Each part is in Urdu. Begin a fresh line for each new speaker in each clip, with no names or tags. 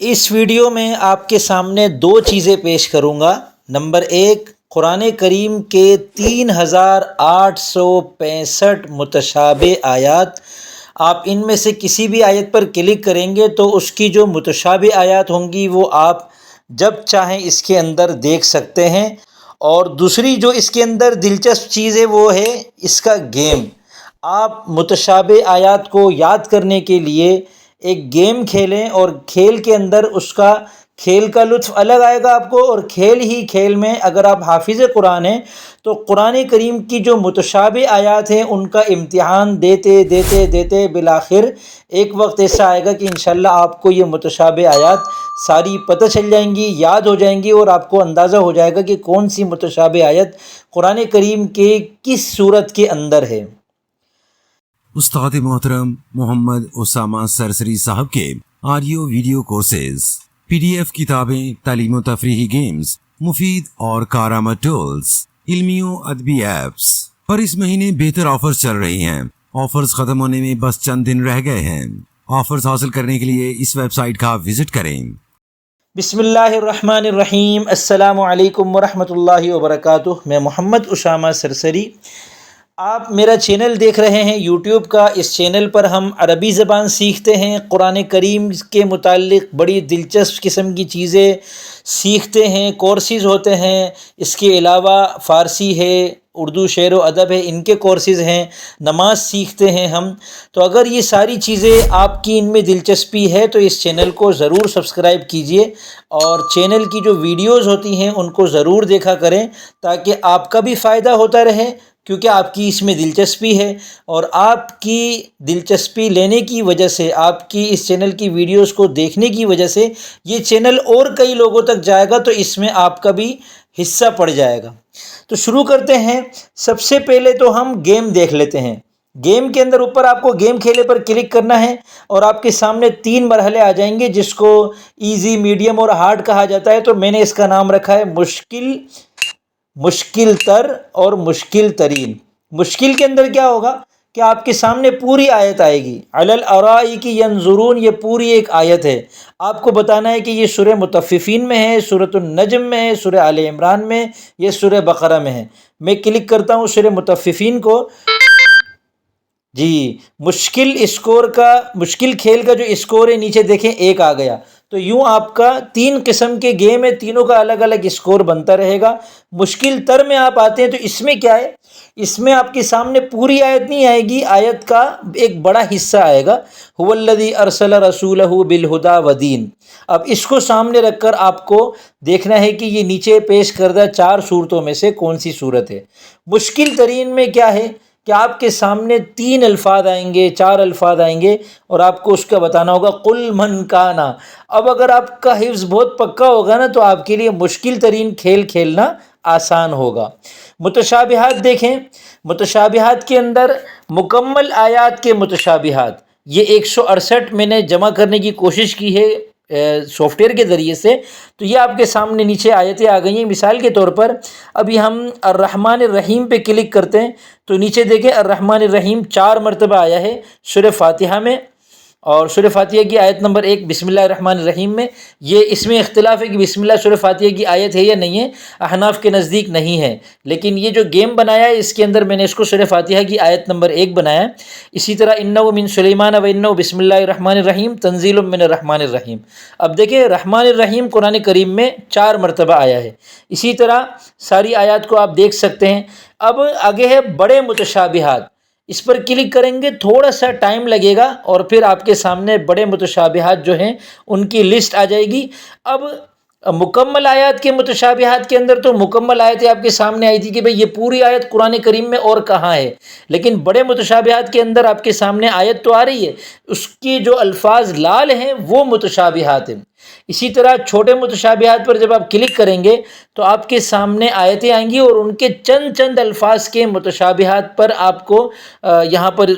اس ویڈیو میں آپ کے سامنے دو چیزیں پیش کروں گا۔ نمبر ایک، قرآن کریم کے 3865 متشابہ آیات۔ آپ ان میں سے کسی بھی آیت پر کلک کریں گے تو اس کی جو متشابہ آیات ہوں گی وہ آپ جب چاہیں اس کے اندر دیکھ سکتے ہیں۔ اور دوسری جو اس کے اندر دلچسپ چیز ہے وہ ہے اس کا گیم۔ آپ متشابہ آیات کو یاد کرنے کے لیے ایک گیم کھیلیں اور کھیل کے اندر اس کا کھیل کا لطف الگ آئے گا آپ کو، اور کھیل ہی کھیل میں اگر آپ حافظ قرآن ہیں تو قرآن کریم کی جو متشابہ آیات ہیں ان کا امتحان دیتے دیتے دیتے بالآخر ایک وقت ایسا آئے گا کہ انشاءاللہ آپ کو یہ متشابہ آیات ساری پتہ چل جائیں گی، یاد ہو جائیں گی، اور آپ کو اندازہ ہو جائے گا کہ کون سی متشابہ آیت قرآن کریم کے کس صورت کے اندر ہے۔
استاد محترم محمد اسامہ سرسری صاحب کے آڈیو ویڈیو کورسز، PDF کتابیں، تعلیم و تفریحی گیمز، مفید اور کارآمد ٹولز، علمی و ادبی ایپس پر اس مہینے بہتر آفرز چل رہی ہیں۔ آفرز ختم ہونے میں بس چند دن رہ گئے ہیں۔ آفرز حاصل کرنے کے لیے اس ویب سائٹ کا وزٹ کریں۔
بسم اللہ الرحمن الرحیم۔ السلام علیکم ورحمۃ اللہ وبرکاتہ۔ میں محمد اسامہ سرسری، آپ میرا چینل دیکھ رہے ہیں یوٹیوب کا۔ اس چینل پر ہم عربی زبان سیکھتے ہیں، قرآن کریم کے متعلق بڑی دلچسپ قسم کی چیزیں سیکھتے ہیں، کورسز ہوتے ہیں۔ اس کے علاوہ فارسی ہے، اردو شعر و ادب ہے، ان کے کورسز ہیں، نماز سیکھتے ہیں ہم۔ تو اگر یہ ساری چیزیں آپ کی ان میں دلچسپی ہے تو اس چینل کو ضرور سبسکرائب کیجئے، اور چینل کی جو ویڈیوز ہوتی ہیں ان کو ضرور دیکھا کریں تاکہ آپ کا بھی فائدہ ہوتا رہے، کیونکہ آپ کی اس میں دلچسپی ہے، اور آپ کی دلچسپی لینے کی وجہ سے، آپ کی اس چینل کی ویڈیوز کو دیکھنے کی وجہ سے یہ چینل اور کئی لوگوں تک جائے گا، تو اس میں آپ کا بھی حصہ پڑ جائے گا۔ تو شروع کرتے ہیں۔ سب سے پہلے تو ہم گیم دیکھ لیتے ہیں۔ گیم کے اندر اوپر آپ کو گیم کھیلے پر کلک کرنا ہے، اور آپ کے سامنے 3 مرحلے آ جائیں گے جس کو ایزی، میڈیم اور ہارڈ کہا جاتا ہے۔ تو میں نے اس کا نام رکھا ہے مشکل، مشکل تر اور مشکل ترین۔ مشکل کے اندر کیا ہوگا کہ آپ کے سامنے پوری آیت آئے گی، علی الارائک ینظرون، یہ پوری ایک آیت ہے۔ آپ کو بتانا ہے کہ یہ سورہ مطففین میں ہے، سورۃ النجم میں ہے، سورہ آل عمران میں، یہ سورہ بقرہ میں ہے۔ میں کلک کرتا ہوں سورہ مطففین کو۔ جی، مشکل اسکور کا، مشکل کھیل کا جو اسکور ہے نیچے دیکھیں 1 آ گیا۔ تو یوں آپ کا 3 قسم کے گیم ہے، تینوں کا الگ الگ اسکور بنتا رہے گا۔ مشکل تر میں آپ آتے ہیں تو اس میں کیا ہے، اس میں آپ کے سامنے پوری آیت نہیں آئے گی، آیت کا ایک بڑا حصہ آئے گا، هو الذی ارسل رسولہ بالہدی ودین۔ اب اس کو سامنے رکھ کر آپ کو دیکھنا ہے کہ یہ نیچے پیش کردہ 4 صورتوں میں سے کون سی صورت ہے۔ مشکل ترین میں کیا ہے کہ آپ کے سامنے 3 الفاظ آئیں گے، 4 الفاظ آئیں گے، اور آپ کو اس کا بتانا ہوگا قل من کانا۔ اب اگر آپ کا حفظ بہت پکا ہوگا نا تو آپ کے لیے مشکل ترین کھیل کھیلنا آسان ہوگا۔ متشابہات دیکھیں۔ متشابہات کے اندر مکمل آیات کے متشابہات، یہ 168 میں نے جمع کرنے کی کوشش کی ہے سافٹ ویئر کے ذریعے سے، تو یہ آپ کے سامنے نیچے آیتیں آ گئی ہیں۔ مثال کے طور پر ابھی ہم الرحمن الرحیم پہ کلک کرتے ہیں تو نیچے دیکھیں الرحمن الرحیم 4 مرتبہ آیا ہے سورہ فاتحہ میں، اور سورہ فاتحہ کی آیت نمبر 1 بسم اللہ الرحمن الرحیم میں۔ یہ اس میں اختلاف ہے کہ بسم اللہ سورہ فاتحہ کی آیت ہے یا نہیں ہے، احناف کے نزدیک نہیں ہے، لیکن یہ جو گیم بنایا ہے اس کے اندر میں نے اس کو سورہ فاتحہ کی آیت نمبر 1 بنایا ہے۔ اسی طرح انہ من سلیمان و انہ بسم اللہ الرحمن الرحیم تنزیل من الرحمن الرحیم۔ اب دیکھیں رحمان الرحیم قرآن کریم میں 4 مرتبہ آیا ہے۔ اسی طرح ساری آیات کو آپ دیکھ سکتے ہیں۔ اب آگے ہے بڑے متشابہات، اس پر کلک کریں گے، تھوڑا سا ٹائم لگے گا، اور پھر آپ کے سامنے بڑے متشابہات جو ہیں ان کی لسٹ آ جائے گی۔ اب مکمل آیات کے متشابہات کے اندر تو مکمل آیتیں آپ کے سامنے آئی تھی کہ بھئی یہ پوری آیت قرآن کریم میں اور کہاں ہے، لیکن بڑے متشابہات کے اندر آپ کے سامنے آیت تو آ رہی ہے، اس کی جو الفاظ لال ہیں وہ متشابہات ہیں۔ اسی طرح چھوٹے متشابہات پر جب آپ کلک کریں گے تو آپ کے سامنے آیتیں آئیں گی، اور ان کے چند الفاظ کے متشابہات پر آپ کو یہاں پر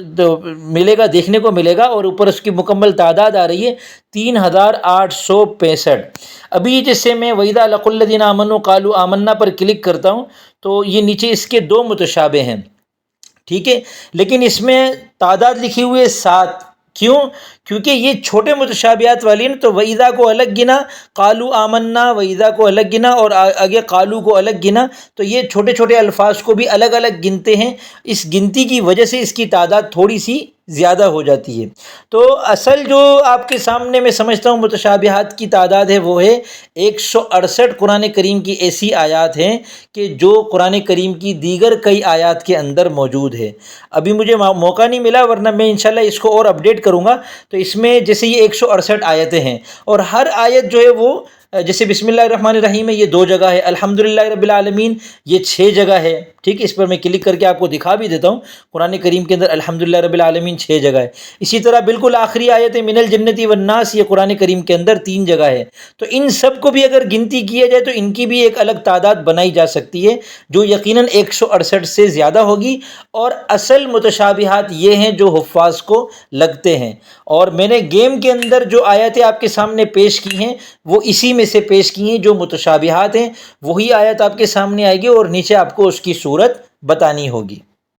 ملے گا، دیکھنے کو ملے گا، اور اوپر اس کی مکمل تعداد آ رہی ہے 3865۔ ابھی جیسے میں وَإِذَا لَقُوا الَّذِينَ آمَنُوا قَالُوا آمَنَّا پر کلک کرتا ہوں تو یہ نیچے اس کے 2 متشابہ ہیں، ٹھیک ہے، لیکن اس میں تعداد لکھی ہوئی ہے 7۔ کیوں؟ کیونکہ یہ چھوٹے متشابہات والی نا، تو وَإِذَا کو الگ گنا، قالو آمنا، وَإِذَا کو الگ گنا، اور آگے قالو کو الگ گنا، تو یہ چھوٹے چھوٹے الفاظ کو بھی الگ الگ گنتے ہیں۔ اس گنتی کی وجہ سے اس کی تعداد تھوڑی سی زیادہ ہو جاتی ہے۔ تو اصل جو آپ کے سامنے میں سمجھتا ہوں متشابہات کی تعداد ہے، وہ ہے 168 قرآن کریم کی ایسی آیات ہیں کہ جو قرآن کریم کی دیگر کئی آیات کے اندر موجود ہے۔ ابھی مجھے موقع نہیں ملا، ورنہ میں انشاءاللہ اس کو اور اپڈیٹ کروں گا۔ تو اس میں جیسے یہ 168 آیتیں ہیں، اور ہر آیت جو ہے وہ جیسے بسم اللہ الرحمن الرحیم ہے، یہ 2 جگہ ہے، الحمدللہ رب العالمین یہ 6 جگہ ہے، ٹھیک ہے۔ اس پر میں کلک کر کے آپ کو دکھا بھی دیتا ہوں، قرآن کریم کے اندر الحمدللہ رب العالمین 6 جگہ ہے۔ اسی طرح بالکل آخری آیت ہے من الجنت والناس، یہ قرآن کریم کے اندر 3 جگہ ہے۔ تو ان سب کو بھی اگر گنتی کیا جائے تو ان کی بھی ایک الگ تعداد بنائی جا سکتی ہے، جو یقیناً 168 سے زیادہ ہوگی۔ اور اصل متشابہات یہ ہیں جو حفاظ کو لگتے ہیں، اور میں نے گیم کے اندر جو آیتیں آپ کے سامنے پیش کی ہیں وہ اسی میں سے پیش کی ہیں، جو متشابہات ہیں وہی آیت آپ کے سامنے آئے گی، اور نیچے آپ کو اس کی صورت بتانی ہوگی۔